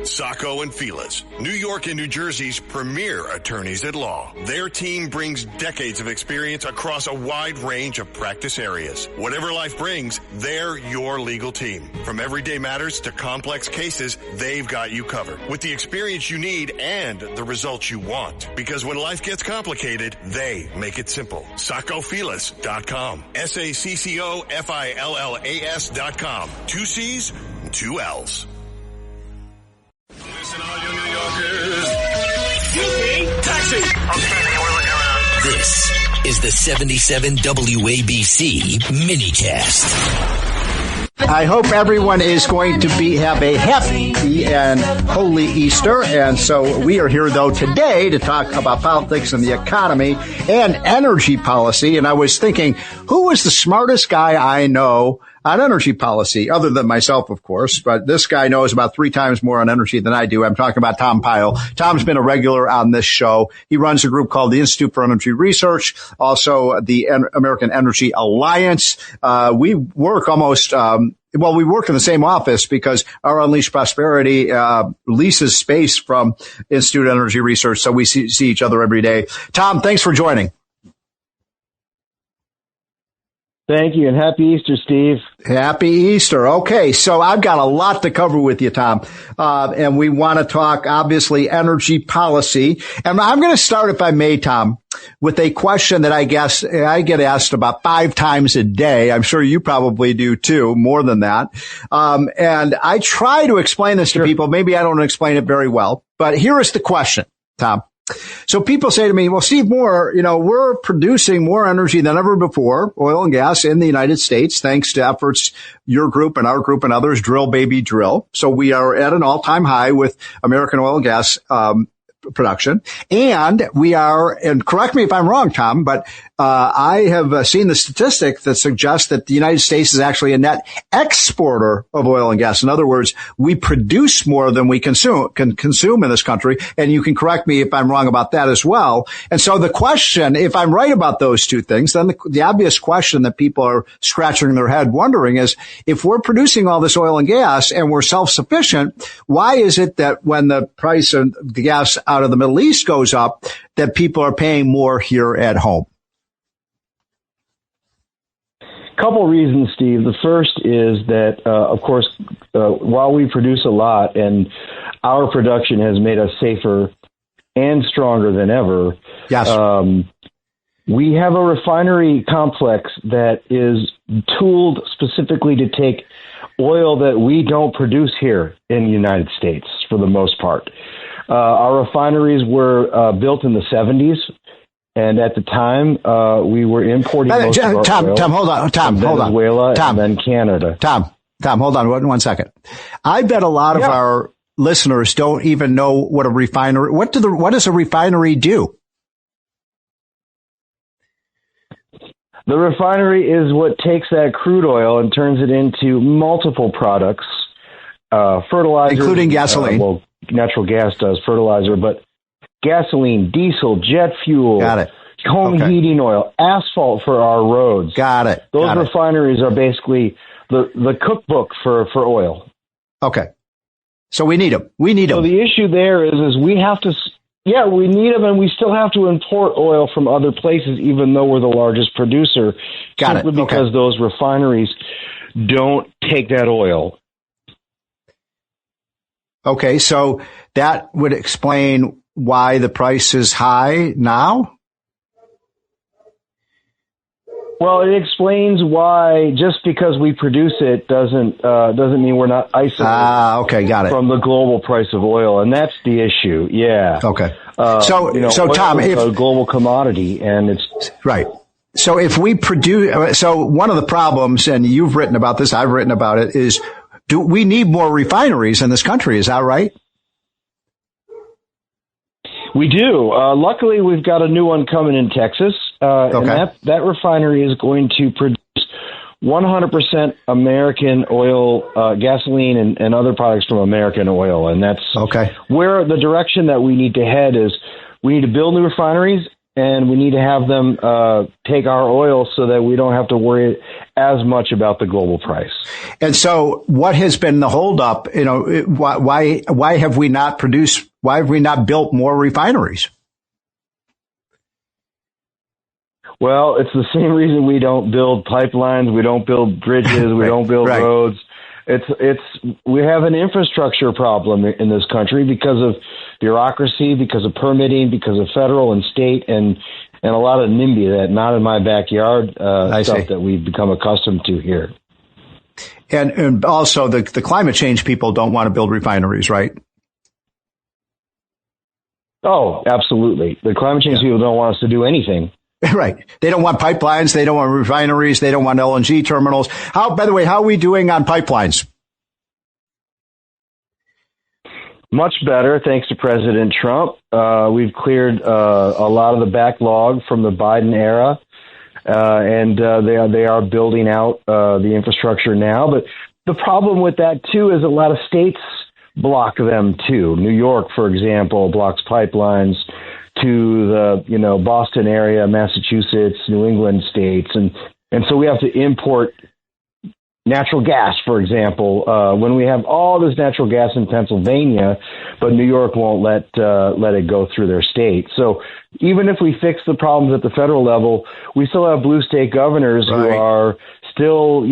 Sacco and Feliz, New York and New Jersey's premier attorneys at law. Their team brings decades of experience across a wide range of practice areas. Whatever life brings, they're your legal team. From everyday matters to complex cases, they've got you covered with the experience you need and the results you want. Because when life gets complicated, they make it simple. SaccoFeliz.com. SACCOFILLAS.com. 2 C's, 2 L's. Listen, all you New Yorkers. Excuse me, taxi. Okay, we're looking around. This is the 77 WABC minicast. I hope everyone is going to have a happy and holy Easter. And so we are here, though, today to talk about politics and the economy and energy policy. And I was thinking, who is the smartest guy I know on energy policy, other than myself, of course, but this guy knows about 3 times more on energy than I do. I'm talking about Tom Pyle. Tom's been a regular on this show. He runs a group called the Institute for Energy Research, also the American Energy Alliance. We work almost, we work in the same office because our Unleashed Prosperity leases space from Institute of Energy Research, so we see each other every day. Tom, thanks for joining. Thank you, and happy Easter, Steve. Happy Easter. Okay, so I've got a lot to cover with you, Tom, and we want to talk, obviously, energy policy. And I'm going to start, if I may, Tom, with a question that I guess I get asked about 5 times a day. I'm sure you probably do, too, more than that. And I try to explain this to people. Maybe I don't explain it very well, but here is the question, Tom. So people say to me, well, Steve Moore, we're producing more energy than ever before, oil and gas in the United States, thanks to efforts, your group and our group and others, drill, baby, drill. So we are at an all-time high with American oil and gas production. And we are, and correct me if I'm wrong, Tom, but I have seen the statistic that suggests that the United States is actually a net exporter of oil and gas. In other words, we produce more than we can consume in this country. And you can correct me if I'm wrong about that as well. And so the question, if I'm right about those two things, then the obvious question that people are scratching their head wondering is, if we're producing all this oil and gas and we're self-sufficient, why is it that when the price of the gas out of the Middle East goes up, that people are paying more here at home? Couple reasons, Steve. The first is that, of course, while we produce a lot and our production has made us safer and stronger than ever, yes. We have a refinery complex that is tooled specifically to take oil that we don't produce here in the United States for the most part. Our refineries were built in the 70s. And at the time, we were importing most of our oil Tom, hold on. Tom, from Venezuela and then Canada. Tom, hold on one second. I bet a lot of our listeners don't even know what a refinery. What does a refinery do? The refinery is what takes that crude oil and turns it into multiple products, fertilizer, including gasoline. Natural gas does fertilizer, but gasoline, diesel, jet fuel, home heating oil, asphalt for our roads. Got it. Those refineries are basically the cookbook for oil. Okay. So we need them. So the issue there is we have to, we need them, and we still have to import oil from other places, even though we're the largest producer, simply because those refineries don't take that oil. Okay, so that would explain why the price is high now? Well, it explains why just because we produce it doesn't mean we're not isolated from the global price of oil, and that's the issue. Yeah. Okay. So Tom, if a global commodity, and it's right. So if we produce, so one of the problems, and you've written about this, I've written about it, is we need more refineries in this country? Is that right? We do. Luckily, we've got a new one coming in Texas, and that refinery is going to produce 100% American oil, gasoline, and other products from American oil, and that's where the direction that we need to head is. We need to build new refineries, and we need to have them take our oil so that we don't have to worry as much about the global price. And so what has been the holdup? Why have we not built more refineries? Well, it's the same reason we don't build pipelines, we don't build bridges, we don't build roads. We have an infrastructure problem in this country because of bureaucracy, because of permitting, because of federal and state, and a lot of NIMBY, that not in my backyard stuff that we've become accustomed to here. And also the climate change people don't want to build refineries, right? Oh, absolutely. The climate change people don't want us to do anything. Right. They don't want pipelines. They don't want refineries. They don't want LNG terminals. By the way, how are we doing on pipelines? Much better, thanks to President Trump. We've cleared a lot of the backlog from the Biden era, and they are building out the infrastructure now. But the problem with that, too, is a lot of states block them, too. New York, for example, blocks pipelines to the Boston area, Massachusetts, New England states, and so we have to import natural gas, for example, when we have all this natural gas in Pennsylvania, but New York won't let it go through their state. So even if we fix the problems at the federal level, we still have blue state governors who are still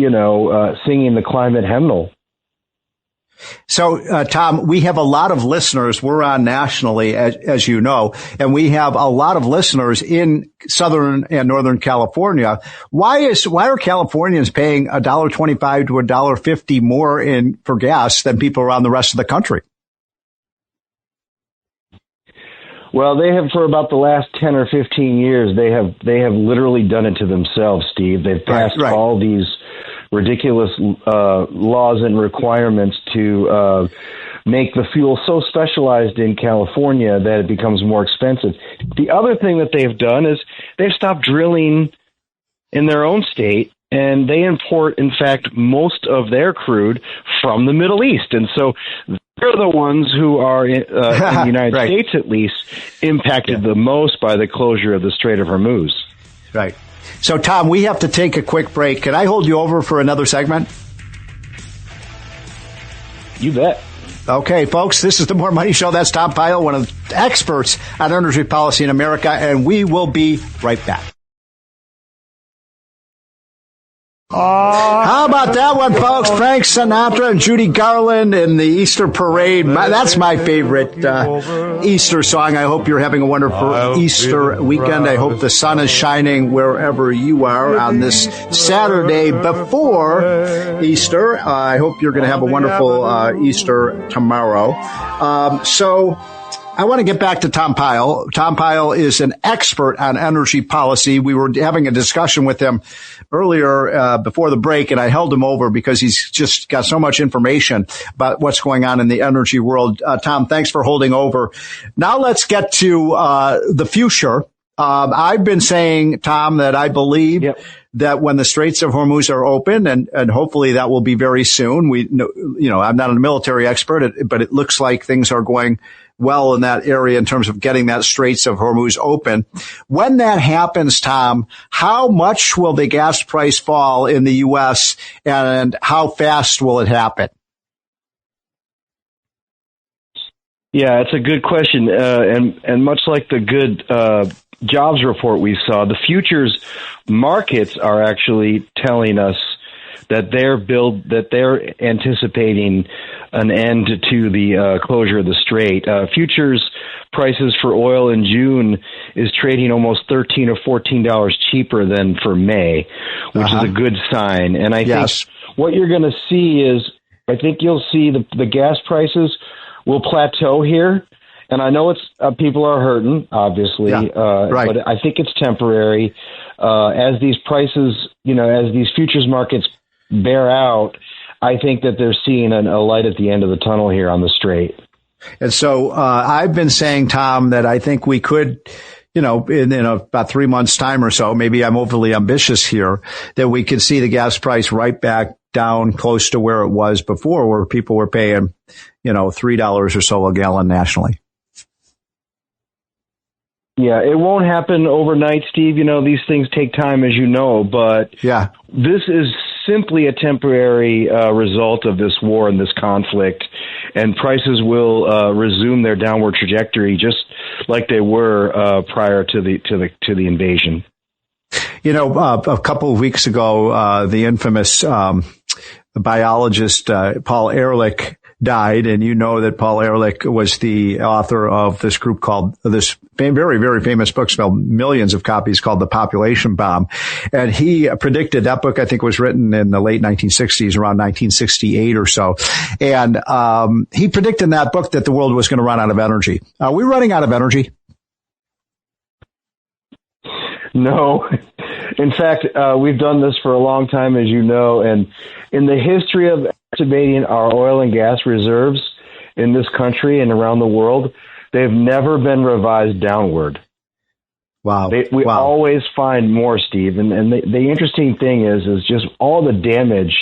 singing the climate hymnal. So, Tom, we have a lot of listeners. We're on nationally, as you know, and we have a lot of listeners in Southern and Northern California. Why are Californians paying $1.25 to $1.50 more for gas than people around the rest of the country? Well, they have, for about the last 10 or 15 years, they have literally done it to themselves, Steve. They've passed all these ridiculous laws and requirements to make the fuel so specialized in California that it becomes more expensive. The other thing that they've done is they've stopped drilling in their own state, and they import, in fact, most of their crude from the Middle East. And so they're the ones who are, in the United States at least, impacted the most by the closure of the Strait of Hormuz. Right. So, Tom, we have to take a quick break. Can I hold you over for another segment? You bet. Okay, folks, this is the More Money Show. That's Tom Pyle, one of the experts on energy policy in America, and we will be right back. How about that one, folks? Frank Sinatra and Judy Garland in the Easter Parade. That's my favorite Easter song. I hope you're having a wonderful Easter weekend. I hope the sun is shining wherever you are on this Saturday before Easter. I hope you're going to have a wonderful Easter tomorrow. So I want to get back to Tom Pyle. Tom Pyle is an expert on energy policy. We were having a discussion with him earlier before the break, and I held him over because he's just got so much information about what's going on in the energy world. Tom, thanks for holding over. Now let's get to the future. I've been saying, Tom, that I believe that when the Straits of Hormuz are open, and hopefully that will be very soon. I'm not a military expert, but it looks like things are going well in that area in terms of getting that Straits of Hormuz open. When that happens, Tom, how much will the gas price fall in the U.S. and how fast will it happen? Yeah, it's a good question. And much like the good jobs report we saw, the futures markets are actually telling us that they're anticipating an end to the closure of the strait. Futures prices for oil in June is trading almost $13 or $14 cheaper than for May, which is a good sign. And I think what you're going to see is, I think you'll see the gas prices will plateau here. And I know it's people are hurting, obviously, but I think it's temporary. As these prices, as these futures markets bear out, I think that they're seeing a light at the end of the tunnel here on the strait. And so I've been saying, Tom, that I think we could, in about 3 months' time or so, maybe I'm overly ambitious here, that we could see the gas price right back down close to where it was before, where people were paying, $3 or so a gallon nationally. Yeah, it won't happen overnight, Steve. These things take time, as you know, but this is simply a temporary result of this war and this conflict, and prices will resume their downward trajectory just like they were prior to the invasion. A couple of weeks ago, the infamous biologist Paul Ehrlich died, and that Paul Ehrlich was the author of this group called this very, very famous book, sold millions of copies, called The Population Bomb. And he predicted, that book I think was written in the late 1960s, around 1968 or so. And he predicted in that book that the world was going to run out of energy. Are we running out of energy? No. In fact, we've done this for a long time, as you know, and in the history of estimating our oil and gas reserves in this country and around the world, they've never been revised downward. Wow. We always find more, Steve. And the interesting thing is just all the damage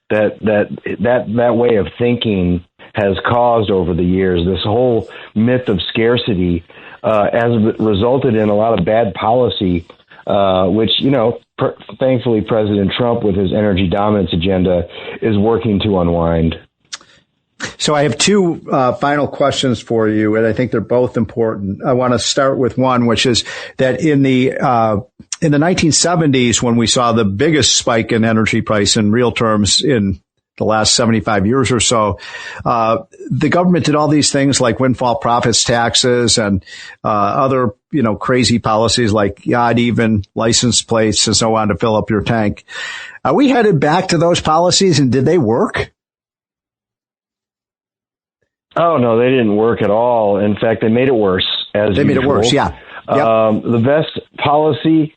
that way of thinking has caused over the years. This whole myth of scarcity has resulted in a lot of bad policy, which, thankfully President Trump, with his energy dominance agenda, is working to unwind. So I have two final questions for you, and I think they're both important. I want to start with one, which is that in the 1970s, when we saw the biggest spike in energy price in real terms in the last 75 years or so, the government did all these things like windfall profits taxes and other, crazy policies like odd even license plates and so on to fill up your tank. Are we headed back to those policies, and did they work? Oh, no, they didn't work at all. In fact, they made it worse. They made it worse, yeah. Yep. The best policy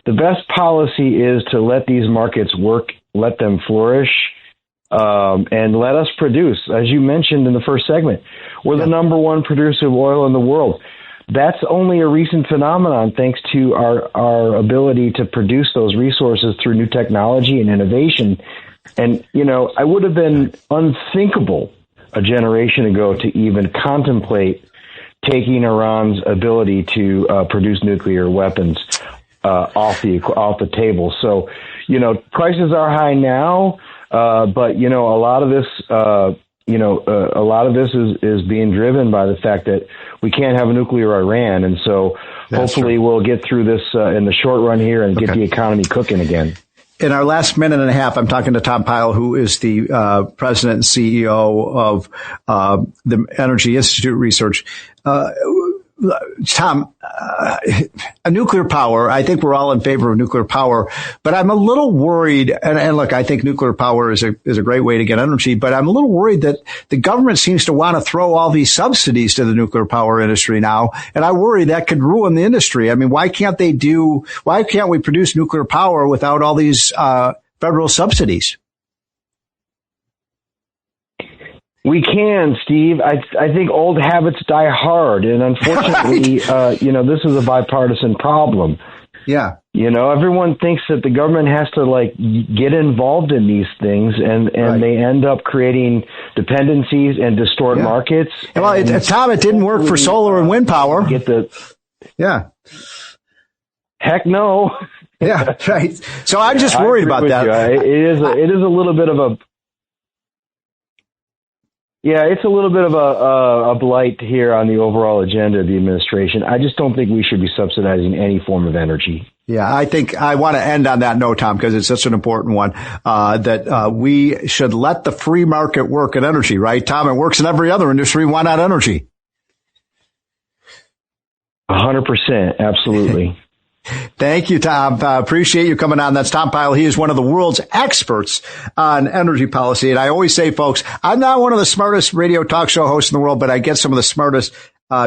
is to let these markets work, let them flourish, and let us produce. As you mentioned in the first segment, we're the number one producer of oil in the world. That's only a recent phenomenon, thanks to our ability to produce those resources through new technology and innovation. And, I would have been unthinkable a generation ago to even contemplate taking Iran's ability to produce nuclear weapons off the table. So, prices are high now, but a lot of this, is being driven by the fact that we can't have a nuclear Iran, and so hopefully we'll get through this in the short run here and get the economy cooking again. In our last minute and a half, I'm talking to Tom Pyle, who is the president and CEO of the Energy Institute Research. Tom, a nuclear power, I think we're all in favor of nuclear power, but I'm a little worried, and look, I think nuclear power is a great way to get energy, but I'm a little worried that the government seems to want to throw all these subsidies to the nuclear power industry now, and I worry that could ruin the industry. I mean, why can't we produce nuclear power without all these federal subsidies? We can, Steve. I think old habits die hard, and unfortunately, this is a bipartisan problem. Yeah. Everyone thinks that the government has to get involved in these things, and they end up creating dependencies and distort markets. Well, Tom, it didn't work for solar and wind power. Heck no. Yeah, right. So I'm just worried about that. It is a little bit of a. Yeah, it's a little bit of a blight here on the overall agenda of the administration. I just don't think we should be subsidizing any form of energy. Yeah, I think I want to end on that note, Tom, because it's such an important one, that we should let the free market work in energy, right? Tom, it works in every other industry. Why not energy? 100%. Absolutely. Thank you, Tom. Appreciate you coming on. That's Tom Pyle. He is one of the world's experts on energy policy. And I always say, folks, I'm not one of the smartest radio talk show hosts in the world, but I get some of the smartest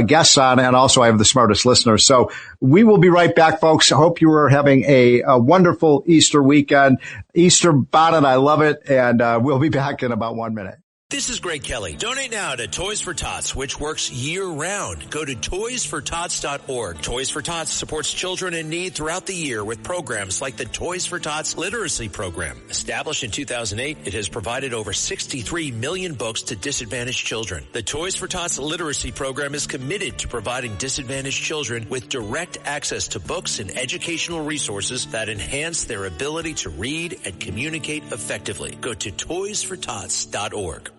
guests on, and also I have the smartest listeners. So we will be right back, folks. I hope you are having a wonderful Easter weekend. Easter bonnet, I love it. And we'll be back in about 1 minute. This is Greg Kelly. Donate now to Toys for Tots, which works year-round. Go to toysfortots.org. Toys for Tots supports children in need throughout the year with programs like the Toys for Tots Literacy Program. Established in 2008, it has provided over 63 million books to disadvantaged children. The Toys for Tots Literacy Program is committed to providing disadvantaged children with direct access to books and educational resources that enhance their ability to read and communicate effectively. Go to toysfortots.org.